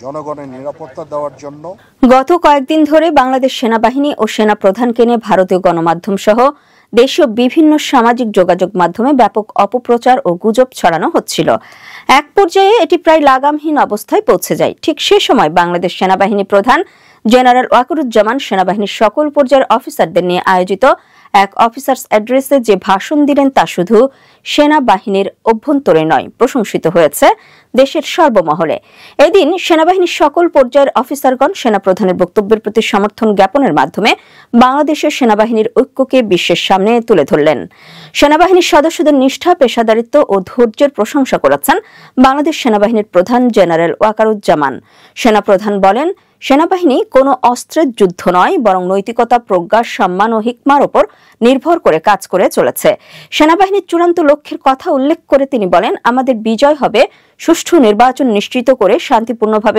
জনগণের নিরাপত্তা দেওয়ার জন্য গত কয়েকদিন ধরে বাংলাদেশ সেনাবাহিনী ও সেনা প্রধানকে নিয়ে ভারতীয় গণমাধ্যম সহ দেশীয় বিভিন্ন সামাজিক যোগাযোগ মাধ্যমে ব্যাপক অপপ্রচার ও গুজব ছড়ানো হচ্ছিল। এক পর্যায়ে এটি প্রায় লাগামহীন অবস্থায় পৌঁছে যায়। ঠিক সে সময় বাংলাদেশ সেনাবাহিনী প্রধান জেনারেল ওয়াকারুজ্জামান সেনাবাহিনীর সকল পর্যায়ের অফিসারদের নিয়ে আয়োজিত এক অফিসার্স অ্যাড্রেসে যে ভাষণ দিলেন তা শুধু সেনাবাহিনীর অভ্যন্তরে নয়, প্রশংসিত হয়েছে দেশের সর্বমহলে। এদিন সেনাবাহিনীর সকল পর্যায়ের অফিসারগণ সেনাপ্রধানের বক্তব্যের প্রতি সমর্থন জ্ঞাপনের মাধ্যমে বাংলাদেশের সেনাবাহিনীর ঐক্যকে বিশ্বের সামনে তুলে ধরলেন। সেনাবাহিনীর সদস্যদের নিষ্ঠা, পেশাদারিত্ব ও ধৈর্যের প্রশংসা করেছেন বাংলাদেশ সেনাবাহিনীর প্রধান জেনারেল ওয়াকারুজ্জামান। সেনাপ্রধান বলেন, সেনাবাহিনী কোনো অস্ত্রের যুদ্ধ নয়, বরং নৈতিকতা, প্রজ্ঞা, সম্মান ও হিকমার উপর নির্ভর করে কাজ করে চলেছে। সেনাবাহিনীর চূড়ান্ত লক্ষ্যের কথা উল্লেখ করে তিনি বলেন, আমাদের বিজয় হবে সুষ্ঠু নির্বাচন নিশ্চিত করে শান্তিপূর্ণভাবে